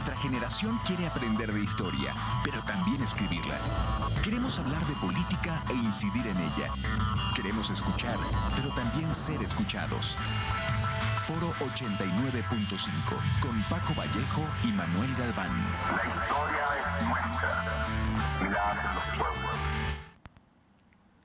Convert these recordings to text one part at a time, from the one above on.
Nuestra generación quiere aprender de historia, pero también escribirla. Queremos hablar de política e incidir en ella. Queremos escuchar, pero también ser escuchados. Foro 89.5, con Paco Vallejo y Manuel Galván. La historia es nuestra y la hacen los pueblos.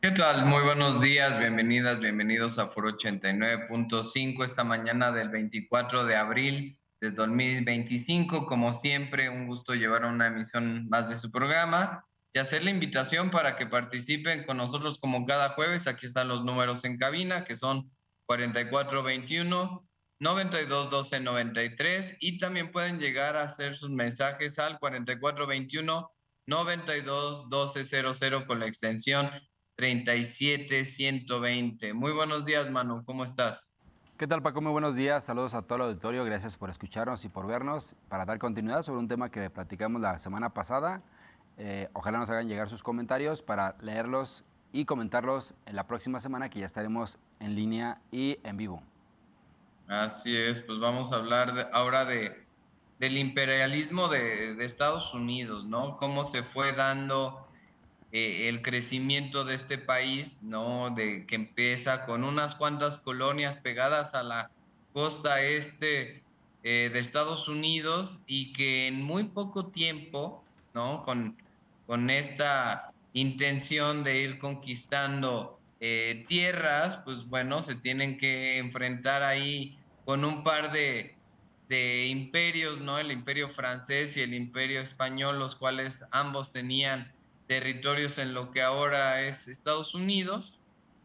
¿Qué tal? Muy buenos días, bienvenidas, bienvenidos a Foro 89.5 esta mañana del 24 de abril de 2025. Como siempre, un gusto llevar una emisión más de su programa y hacer la invitación para que participen con nosotros como cada jueves. Aquí están los números en cabina, que son 4421 9212 93, y también pueden llegar a hacer sus mensajes al 4421 921200 con la extensión 37120. Muy buenos días, Manu, ¿cómo estás? ¿Qué tal, Paco? Muy buenos días. Saludos a todo el auditorio. Gracias por escucharnos y por vernos para dar continuidad sobre un tema que platicamos la semana pasada. Ojalá nos hagan llegar sus comentarios para leerlos y comentarlos en la próxima semana, que ya estaremos en línea y en vivo. Así es, pues vamos a hablar ahora del imperialismo de Estados Unidos, ¿no? Cómo se fue dando el crecimiento de este país, ¿no? De que empieza con unas cuantas colonias pegadas a la costa este de Estados Unidos, y que en muy poco tiempo, ¿no? Con esta intención de ir conquistando tierras, pues bueno, se tienen que enfrentar ahí con un par de imperios, ¿no? El imperio francés y el imperio español, los cuales ambos tenían territorios en lo que ahora es Estados Unidos,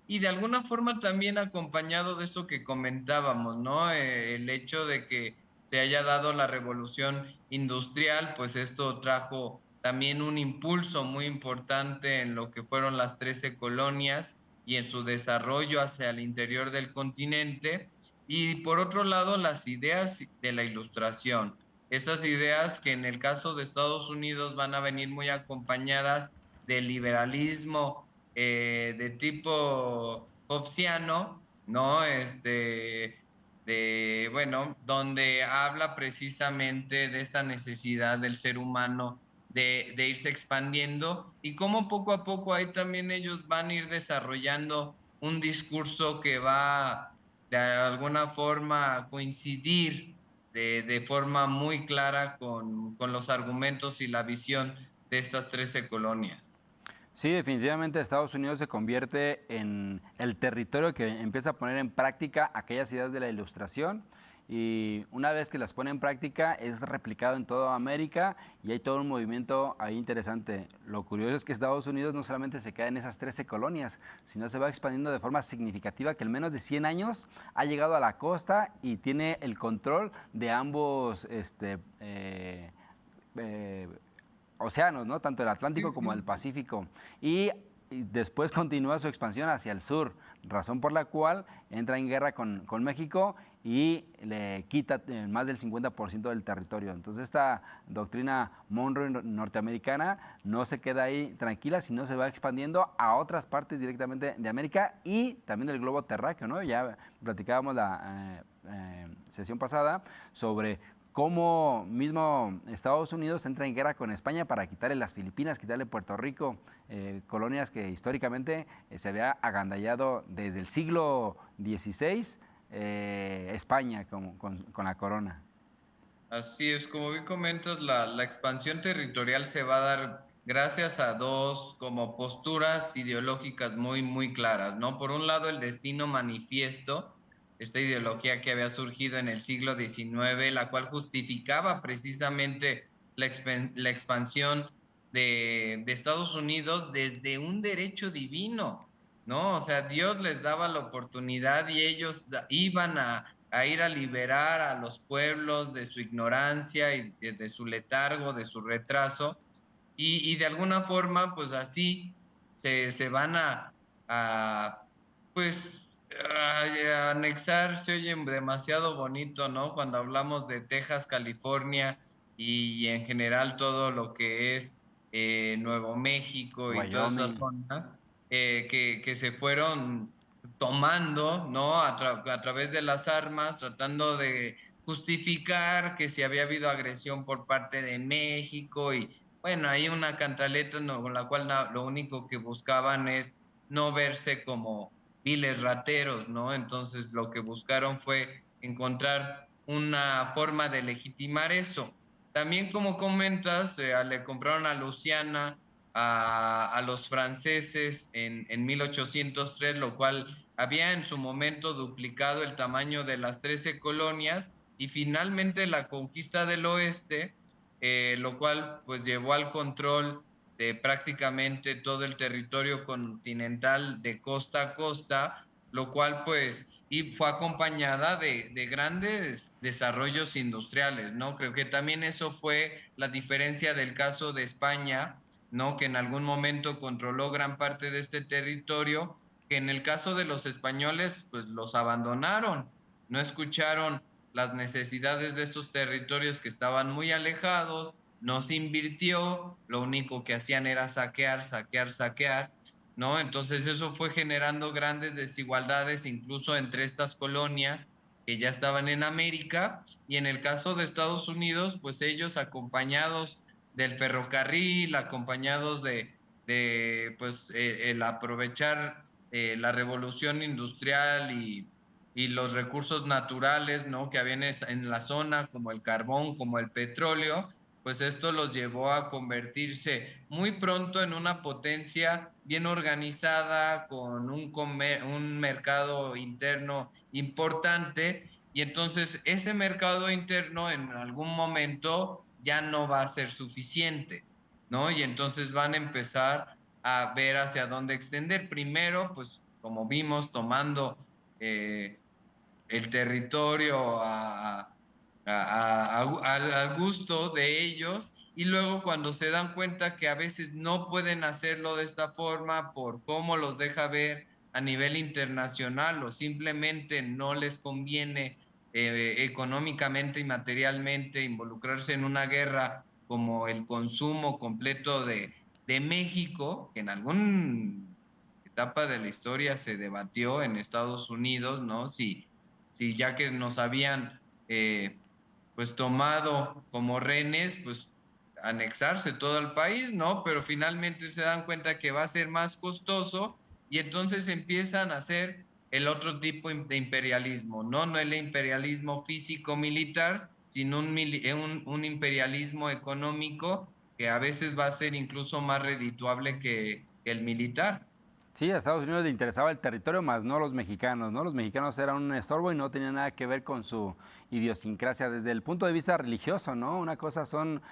y de alguna forma también acompañado de eso que comentábamos, ¿no? El hecho de que se haya dado la revolución industrial, pues esto trajo también un impulso muy importante en lo que fueron las 13 colonias y en su desarrollo hacia el interior del continente. Y por otro lado, las ideas de la ilustración, esas ideas que en el caso de Estados Unidos van a venir muy acompañadas del liberalismo de tipo hobbesiano, ¿no? Bueno, donde habla precisamente de esta necesidad del ser humano de irse expandiendo, y cómo poco a poco ahí también ellos van a ir desarrollando un discurso que va de alguna forma coincidir de forma muy clara con los argumentos y la visión de estas 13 colonias. Sí, definitivamente Estados Unidos se convierte en el territorio que empieza a poner en práctica aquellas ideas de la Ilustración, y una vez que las pone en práctica es replicado en toda América y hay todo un movimiento ahí interesante. Lo curioso es que Estados Unidos no solamente se queda en esas 13 colonias, sino se va expandiendo de forma significativa, que en menos de 100 años ha llegado a la costa y tiene el control de ambos océanos, ¿no? Tanto el Atlántico como el Pacífico. Y después continúa su expansión hacia el sur, razón por la cual entra en guerra con México y le quita más del 50% del territorio. Entonces esta doctrina Monroe norteamericana no se queda ahí tranquila, sino se va expandiendo a otras partes directamente de América y también del globo terráqueo, ¿no? Ya platicábamos la sesión pasada sobre cómo mismo Estados Unidos entra en guerra con España para quitarle las Filipinas, quitarle Puerto Rico, colonias que históricamente se había agandallado desde el siglo XVI, España con la corona. Así es, como bien comentas, la expansión territorial se va a dar gracias a dos como posturas ideológicas muy, muy claras, ¿no? Por un lado, el destino manifiesto, esta ideología que había surgido en el siglo XIX, la cual justificaba precisamente la expansión de Estados Unidos desde un derecho divino, ¿no? O sea, Dios les daba la oportunidad y ellos iban a ir a liberar a los pueblos de su ignorancia y de su letargo, de su retraso, y de alguna forma, pues así se van a pues, a anexar. Se oye demasiado bonito, ¿no? Cuando hablamos de Texas, California y en general todo lo que es Nuevo México y todas esas Wyoming. zonas que se fueron tomando, ¿no? A través de las armas, tratando justificar que si había habido agresión por parte de México y bueno, hay una cantaleta con la cual lo único que buscaban es no verse como viles rateros, ¿no? Entonces lo que buscaron fue encontrar una forma de legitimar eso. También como comentas, le compraron a Luisiana a los franceses en 1803, lo cual había en su momento duplicado el tamaño de las 13 colonias y finalmente la conquista del oeste, lo cual pues llevó al control de prácticamente todo el territorio continental de costa a costa, lo cual pues y fue acompañada de grandes desarrollos industriales, ¿no? Creo que también eso fue la diferencia del caso de España, ¿no? Que en algún momento controló gran parte de este territorio, que en el caso de los españoles, pues los abandonaron, no escucharon las necesidades de estos territorios que estaban muy alejados, no se invirtió, lo único que hacían era saquear, saquear, saquear, ¿no? Entonces eso fue generando grandes desigualdades incluso entre estas colonias que ya estaban en América y en el caso de Estados Unidos, pues ellos acompañados del ferrocarril, acompañados de pues el aprovechar la revolución industrial y los recursos naturales, ¿no? Que habían en la zona, como el carbón, como el petróleo, pues esto los llevó a convertirse muy pronto en una potencia bien organizada, con un mercado interno importante, y entonces ese mercado interno en algún momento ya no va a ser suficiente, ¿no? Y entonces van a empezar a ver hacia dónde extender. Primero, pues como vimos, tomando el territorio al gusto de ellos y luego cuando se dan cuenta que a veces no pueden hacerlo de esta forma por cómo los deja ver a nivel internacional o simplemente no les conviene económicamente y materialmente involucrarse en una guerra como el consumo completo de México, que en alguna etapa de la historia se debatió en Estados Unidos, ¿no? Si ya que nos habían pues tomado como rehenes, pues anexarse todo el país, ¿no? Pero finalmente se dan cuenta que va a ser más costoso y entonces empiezan a hacer el otro tipo de imperialismo, ¿no? No el imperialismo físico-militar, sino un imperialismo económico que a veces va a ser incluso más redituable que el militar. Sí, a Estados Unidos le interesaba el territorio, más no los mexicanos, ¿no? Los mexicanos eran un estorbo y no tenían nada que ver con su idiosincrasia desde el punto de vista religioso, ¿no? Una cosa son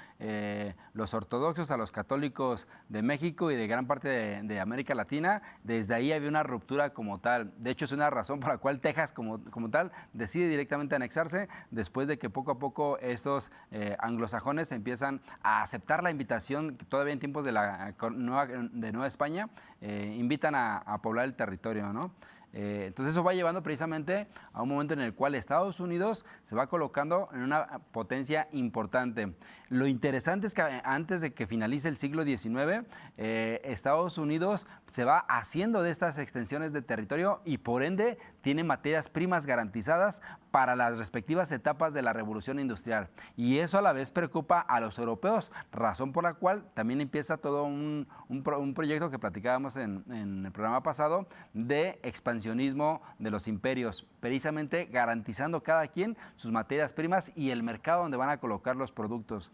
los ortodoxos a los católicos de México y de gran parte de América Latina. Desde ahí había una ruptura como tal. De hecho, es una razón por la cual Texas como tal decide directamente anexarse después de que poco a poco estos anglosajones empiezan a aceptar la invitación, todavía en tiempos de Nueva España, invitan a poblar el territorio, ¿no? Entonces eso va llevando precisamente a un momento en el cual Estados Unidos se va colocando en una potencia importante. Lo interesante es que antes de que finalice el siglo XIX, Estados Unidos se va haciendo de estas extensiones de territorio y por ende tiene materias primas garantizadas para las respectivas etapas de la revolución industrial. Y eso a la vez preocupa a los europeos, razón por la cual también empieza todo un proyecto que platicábamos en el programa pasado de expansionismo de los imperios, precisamente garantizando cada quien sus materias primas y el mercado donde van a colocar los productos.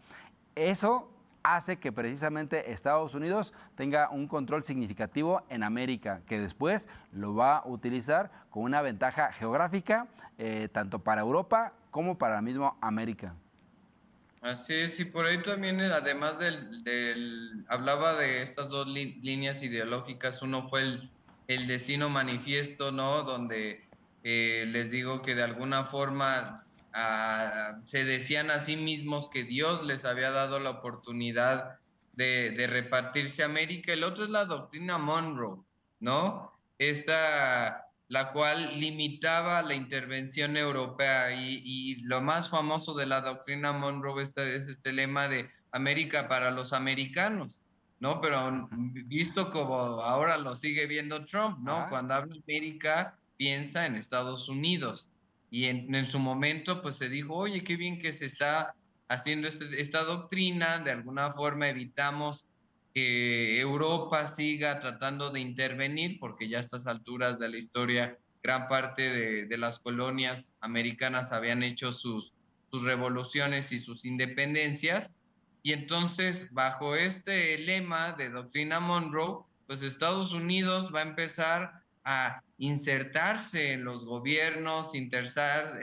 Eso hace que precisamente Estados Unidos tenga un control significativo en América, que después lo va a utilizar con una ventaja geográfica, tanto para Europa como para la misma América. Así es, y por ahí también, además hablaba de estas dos líneas ideológicas, uno fue el Destino Manifiesto, ¿no? Donde les digo que de alguna forma se decían a sí mismos que Dios les había dado la oportunidad de repartirse América. El otro es la doctrina Monroe, ¿no? La cual limitaba la intervención europea y lo más famoso de la doctrina Monroe es este lema de América para los americanos, ¿no? Pero visto como ahora lo sigue viendo Trump, ¿no? Ajá. Cuando habla de América, piensa en Estados Unidos. y en su momento pues se dijo, oye, qué bien que se está haciendo esta doctrina, de alguna forma evitamos que Europa siga tratando de intervenir, porque ya a estas alturas de la historia gran parte de las colonias americanas habían hecho sus revoluciones y sus independencias. Y entonces, bajo este lema de Doctrina Monroe, pues Estados Unidos va a empezar a insertarse en los gobiernos, insertarse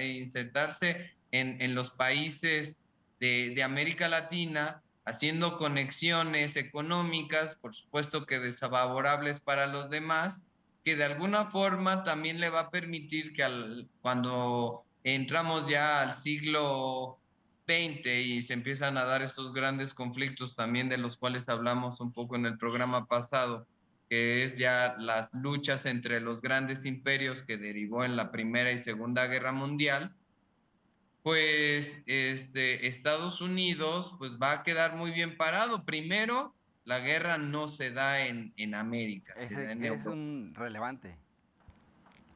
en los países de América Latina, haciendo conexiones económicas, por supuesto que desfavorables para los demás, que de alguna forma también le va a permitir que cuando entramos ya al siglo XX y se empiezan a dar estos grandes conflictos también de los cuales hablamos un poco en el programa pasado, que es ya las luchas entre los grandes imperios que derivó en la Primera y Segunda Guerra Mundial, pues Estados Unidos pues va a quedar muy bien parado. Primero, la guerra no se da en América, se da Ese en que es Europa, un relevante.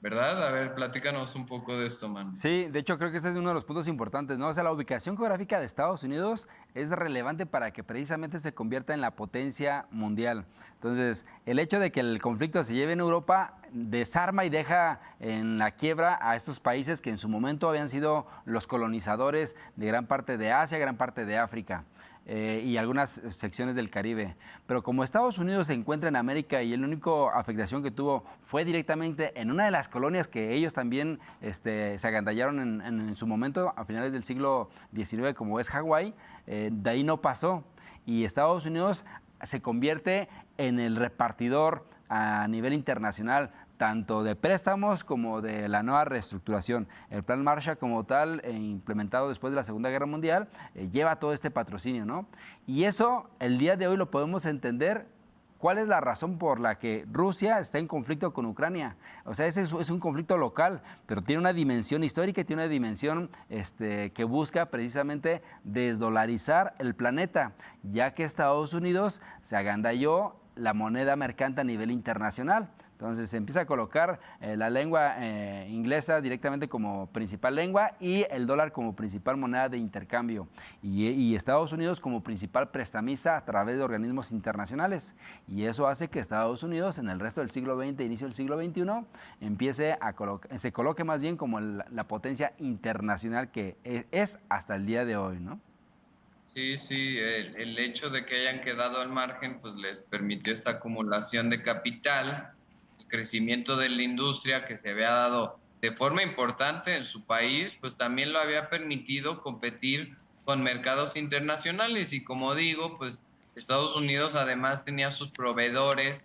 ¿verdad? A ver, platícanos un poco de esto, man. Sí, de hecho creo que ese es uno de los puntos importantes, ¿no? O sea, la ubicación geográfica de Estados Unidos es relevante para que precisamente se convierta en la potencia mundial. Entonces, el hecho de que el conflicto se lleve en Europa desarma y deja en la quiebra a estos países que en su momento habían sido los colonizadores de gran parte de Asia, gran parte de África. Y algunas secciones del Caribe. Pero como Estados Unidos se encuentra en América y la única afectación que tuvo fue directamente en una de las colonias que ellos también se agandallaron en su momento, a finales del siglo XIX, como es Hawái, de ahí no pasó. Y Estados Unidos se convierte en el repartidor a nivel internacional, tanto de préstamos como de la nueva reestructuración. El Plan Marshall como tal, implementado después de la Segunda Guerra Mundial, lleva todo este patrocinio, ¿no? Y eso, el día de hoy lo podemos entender. ¿Cuál es la razón por la que Rusia está en conflicto con Ucrania? O sea, ese es un conflicto local, pero tiene una dimensión histórica y tiene una dimensión que busca precisamente desdolarizar el planeta, ya que Estados Unidos se agandalló la moneda mercante a nivel internacional. Entonces se empieza a colocar la lengua inglesa directamente como principal lengua y el dólar como principal moneda de intercambio y Estados Unidos como principal prestamista a través de organismos internacionales. Y eso hace que Estados Unidos en el resto del siglo XX, inicio del siglo XXI, se coloque más bien como la potencia internacional que es hasta el día de hoy, ¿no? Sí, sí, el hecho de que hayan quedado al margen, pues les permitió esta acumulación de capital, el crecimiento de la industria que se había dado de forma importante en su país, pues también lo había permitido competir con mercados internacionales. Y como digo, pues Estados Unidos además tenía sus proveedores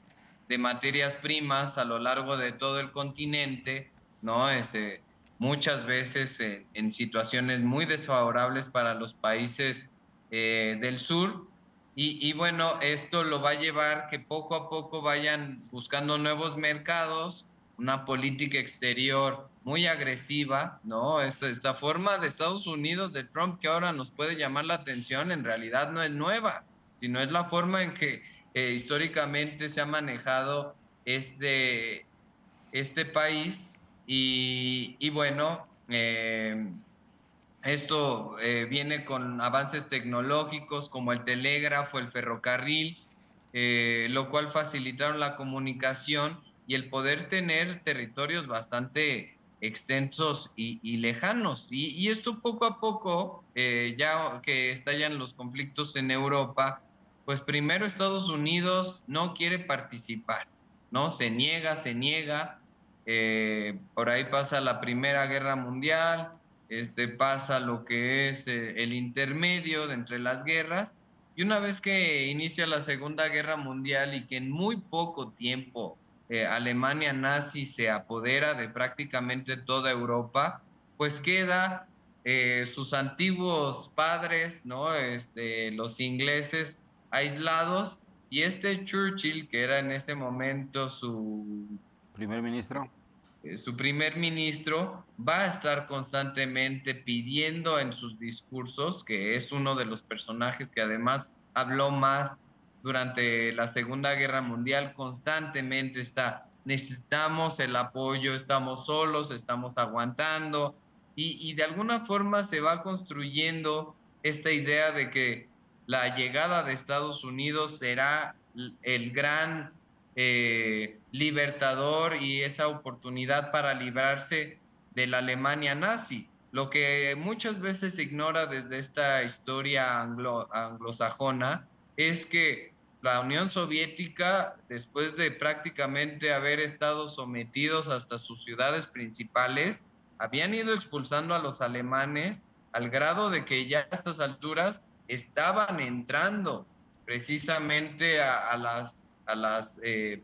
de materias primas a lo largo de todo el continente, ¿no? Muchas veces en situaciones muy desfavorables para los países del sur. Y bueno, esto lo va a llevar que poco a poco vayan buscando nuevos mercados, una política exterior muy agresiva, ¿no? Esta forma de Estados Unidos, de Trump, que ahora nos puede llamar la atención, en realidad no es nueva, sino es la forma en que históricamente se ha manejado este país. Y bueno, esto viene con avances tecnológicos como el telégrafo, el ferrocarril, lo cual facilitaron la comunicación y el poder tener territorios bastante extensos y lejanos. Y esto poco a poco, ya que estallan los conflictos en Europa, pues primero Estados Unidos no quiere participar, ¿no? Se niega. Por ahí pasa la Primera Guerra Mundial, pasa lo que es el intermedio de entre las guerras, y una vez que inicia la Segunda Guerra Mundial y que en muy poco tiempo Alemania nazi se apodera de prácticamente toda Europa, pues queda sus antiguos padres, ¿no? Los ingleses aislados, y Churchill, que era en ese momento Primer ministro. su primer ministro, va a estar constantemente pidiendo en sus discursos, que es uno de los personajes que además habló más durante la Segunda Guerra Mundial, constantemente está, necesitamos el apoyo, estamos solos, estamos aguantando, y de alguna forma se va construyendo esta idea de que la llegada de Estados Unidos será el gran libertador y esa oportunidad para librarse de la Alemania nazi. Lo que muchas veces se ignora desde esta historia anglosajona es que la Unión Soviética, después de prácticamente haber estado sometidos hasta sus ciudades principales, habían ido expulsando a los alemanes al grado de que ya a estas alturas estaban entrando precisamente a las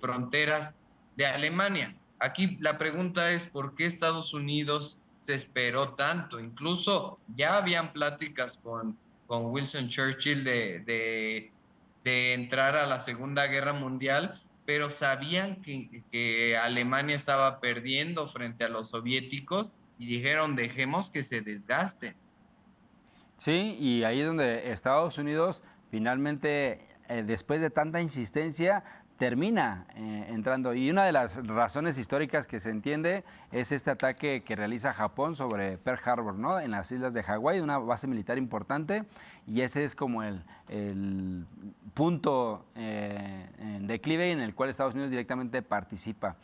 fronteras de Alemania. Aquí la pregunta es, ¿por qué Estados Unidos se esperó tanto? Incluso ya habían pláticas con Winston Churchill de entrar a la Segunda Guerra Mundial, pero sabían que Alemania estaba perdiendo frente a los soviéticos y dijeron, dejemos que se desgaste. Sí, y ahí es donde Estados Unidos finalmente, después de tanta insistencia, termina entrando. Y una de las razones históricas que se entiende es este ataque que realiza Japón sobre Pearl Harbor, ¿no? En las islas de Hawái, una base militar importante, y ese es como el punto en declive en el cual Estados Unidos directamente participa.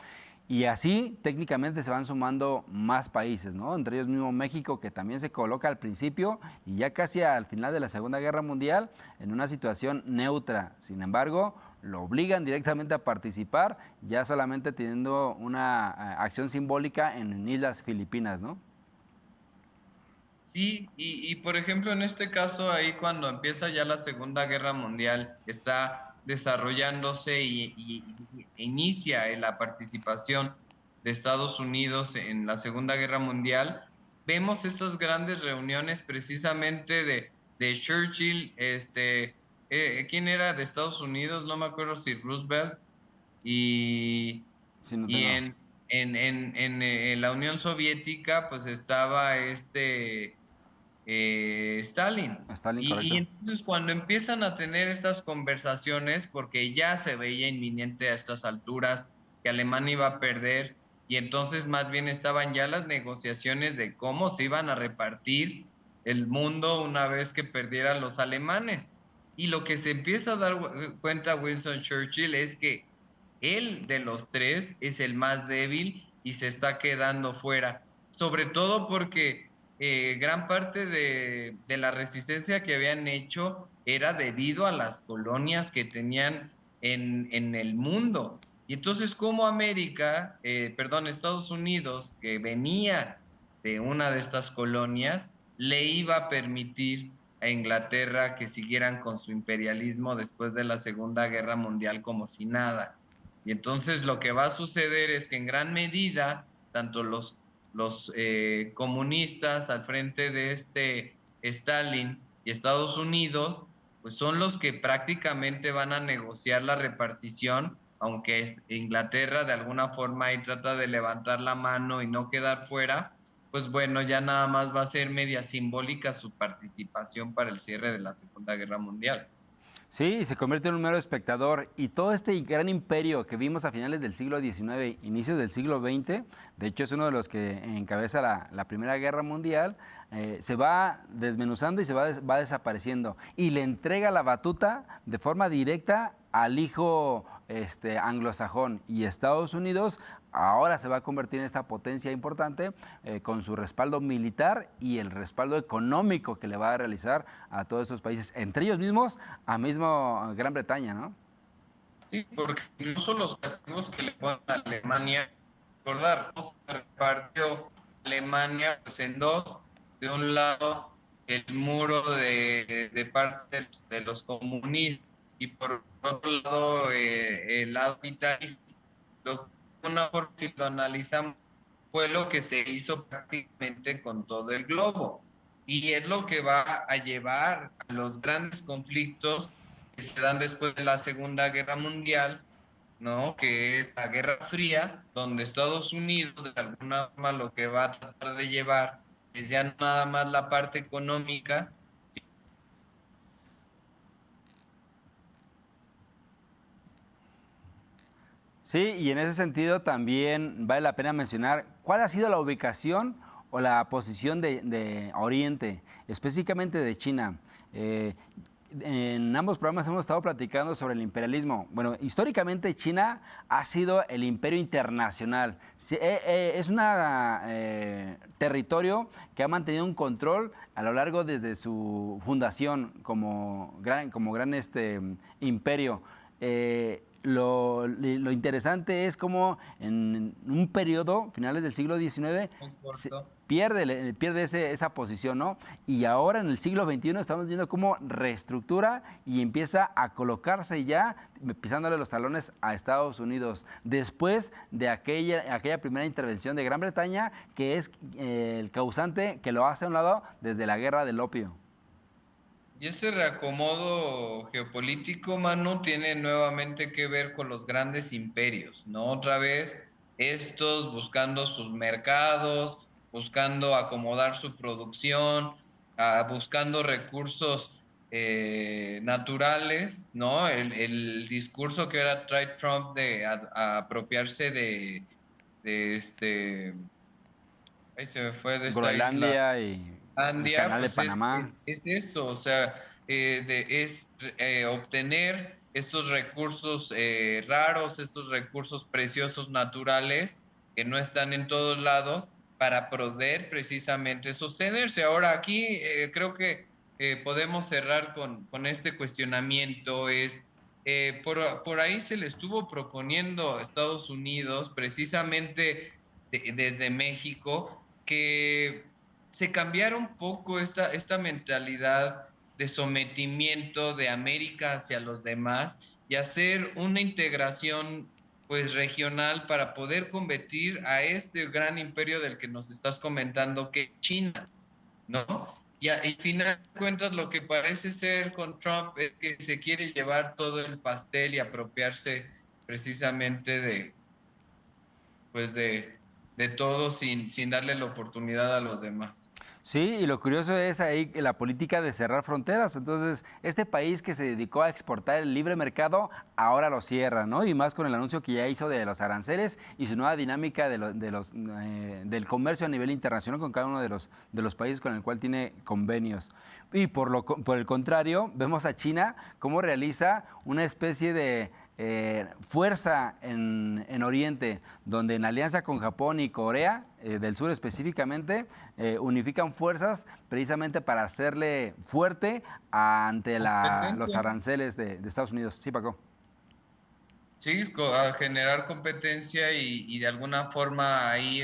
Y así técnicamente se van sumando más países, ¿no? Entre ellos mismo México, que también se coloca al principio y ya casi al final de la Segunda Guerra Mundial en una situación neutra. Sin embargo, lo obligan directamente a participar, ya solamente teniendo una acción simbólica en Islas Filipinas, ¿no? Sí, y por ejemplo en este caso ahí cuando empieza ya la Segunda Guerra Mundial, está desarrollándose y inicia la participación de Estados Unidos en la Segunda Guerra Mundial, vemos estas grandes reuniones precisamente de Churchill, ¿quién era de Estados Unidos? No me acuerdo si Roosevelt, y, Sí, no y tengo. en la Unión Soviética pues estaba Stalin. Stalin, Y correcto. entonces cuando empiezan a tener estas conversaciones, porque ya se veía inminente a estas alturas que Alemania iba a perder, y entonces más bien estaban ya las negociaciones de cómo se iban a repartir el mundo una vez que perdieran los alemanes. Y lo que se empieza a dar cuenta Winston Churchill es que él de los tres es el más débil y se está quedando fuera, sobre todo porque gran parte de la resistencia que habían hecho era debido a las colonias que tenían en el mundo. Y entonces, como Estados Unidos, que venía de una de estas colonias, le iba a permitir a Inglaterra que siguieran con su imperialismo después de la Segunda Guerra Mundial como si nada. Y entonces lo que va a suceder es que en gran medida, tanto los comunistas al frente de Stalin y Estados Unidos, pues son los que prácticamente van a negociar la repartición, aunque Inglaterra de alguna forma ahí trata de levantar la mano y no quedar fuera, pues bueno, ya nada más va a ser media simbólica su participación para el cierre de la Segunda Guerra Mundial. Sí, se convierte en un mero espectador y todo este gran imperio que vimos a finales del siglo XIX, inicios del siglo XX, de hecho es uno de los que encabeza la Primera Guerra Mundial, se va desmenuzando y va desapareciendo y le entrega la batuta de forma directa al hijo anglosajón, y Estados Unidos ahora se va a convertir en esta potencia importante con su respaldo militar y el respaldo económico que le va a realizar a todos estos países, entre ellos mismos a mismo Gran Bretaña, ¿no? Sí, porque incluso los castigos que le ponen a Alemania, recordar, cómo se repartió Alemania pues, en dos. De un lado, el muro de parte de los comunistas y por otro lado, el lado capitalista. De una forma, si lo analizamos, fue lo que se hizo prácticamente con todo el globo. Y es lo que va a llevar a los grandes conflictos que se dan después de la Segunda Guerra Mundial, ¿no? Que es la Guerra Fría, donde Estados Unidos de alguna forma lo que va a tratar de llevar es ya nada más la parte económica. Sí, y en ese sentido también vale la pena mencionar cuál ha sido la ubicación o la posición de Oriente, específicamente de China. En ambos programas hemos estado platicando sobre el imperialismo. Bueno, históricamente China ha sido el imperio internacional. Es un territorio que ha mantenido un control a lo largo desde su fundación como gran imperio. Lo interesante es cómo en un periodo, finales del siglo XIX, Muy corto. pierde esa posición, ¿no? Y ahora en el siglo XXI estamos viendo cómo reestructura y empieza a colocarse ya, pisándole los talones a Estados Unidos, después de aquella primera intervención de Gran Bretaña, que es el causante que lo hace a un lado desde la guerra del opio. Y este reacomodo geopolítico, Manu, tiene nuevamente que ver con los grandes imperios, ¿no? Otra vez, estos buscando sus mercados, buscando acomodar su producción, buscando recursos naturales, ¿no? El discurso que ahora trae Trump de a apropiarse de ahí se me fue de esta isla. Groenlandia y el Andia, canal de pues Panamá. es eso, o sea, obtener estos recursos raros, estos recursos preciosos naturales que no están en todos lados para poder precisamente sostenerse. Ahora aquí creo que podemos cerrar con este cuestionamiento, por ahí se le estuvo proponiendo a Estados Unidos, precisamente desde México, que se cambiara un poco esta mentalidad de sometimiento de América hacia los demás y hacer una integración pues regional para poder combatir a este gran imperio del que nos estás comentando, que es China, ¿no? Y al final de cuentas lo que parece ser con Trump es que se quiere llevar todo el pastel y apropiarse precisamente pues de todo sin darle la oportunidad a los demás. Sí, y lo curioso es ahí la política de cerrar fronteras. Entonces, este país que se dedicó a exportar el libre mercado, ahora lo cierra, ¿no? Y más con el anuncio que ya hizo de los aranceles y su nueva dinámica del comercio a nivel internacional con cada uno de los países con el cual tiene convenios. Y por el contrario, vemos a China cómo realiza una especie de fuerza en Oriente, donde en alianza con Japón y Corea del Sur específicamente, unifican fuerzas precisamente para hacerle fuerte ante los aranceles de Estados Unidos. Sí, Paco. Sí, a generar competencia y de alguna forma ahí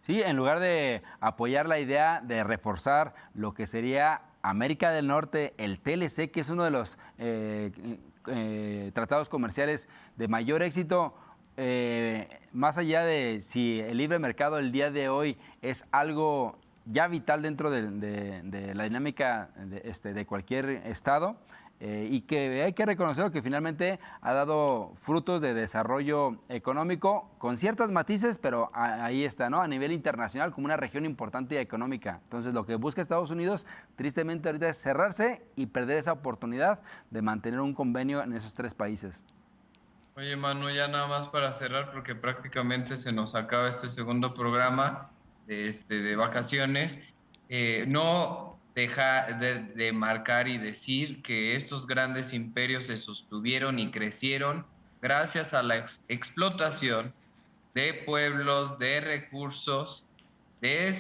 Sí, en lugar de apoyar la idea de reforzar lo que sería América del Norte, el TLC, que es uno de los tratados comerciales de mayor éxito, más allá de si el libre mercado el día de hoy es algo ya vital dentro de la dinámica de cualquier estado, y que hay que reconocer que finalmente ha dado frutos de desarrollo económico con ciertos matices, pero ahí está, ¿no? A nivel internacional como una región importante y económica. Entonces, lo que busca Estados Unidos, tristemente ahorita, es cerrarse y perder esa oportunidad de mantener un convenio en esos tres países. Oye, Manu, ya nada más para cerrar, porque prácticamente se nos acaba este segundo programa de vacaciones. No deja de marcar y decir que estos grandes imperios se sostuvieron y crecieron gracias a la explotación de pueblos, de recursos, de,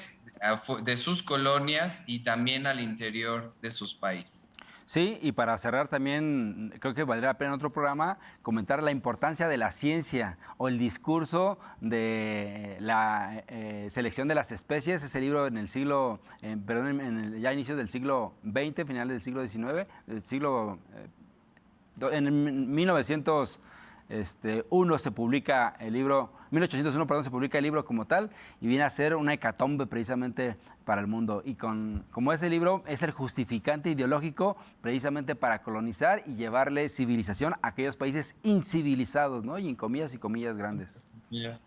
de sus colonias y también al interior de sus países. Sí, y para cerrar también, creo que valdría la pena en otro programa comentar la importancia de la ciencia o el discurso de la selección de las especies. Ese libro en el siglo, ya inicios del siglo XX, finales del siglo XIX, en 1901 se publica el libro, 1801, perdón, se publica el libro como tal y viene a ser una hecatombe precisamente para el mundo. Y como ese libro es el justificante ideológico precisamente para colonizar y llevarle civilización a aquellos países incivilizados, ¿no? Y comillas grandes. Ya.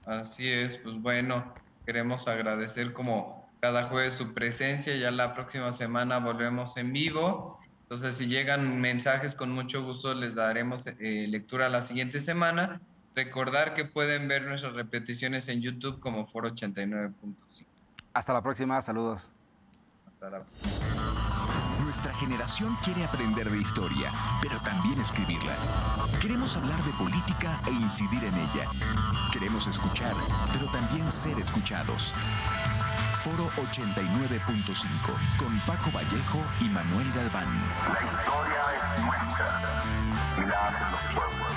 Así es, pues bueno, queremos agradecer como cada jueves su presencia. Ya la próxima semana volvemos en vivo. Entonces, si llegan mensajes, con mucho gusto les daremos lectura la siguiente semana. Recordar que pueden ver nuestras repeticiones en YouTube como Foro 89.5. Hasta la próxima, saludos. Hasta la Nuestra generación quiere aprender de historia, pero también escribirla. Queremos hablar de política e incidir en ella. Queremos escuchar, pero también ser escuchados. Foro 89.5 con Paco Vallejo y Manuel Galván. La historia es nuestra y la hacen los pueblos.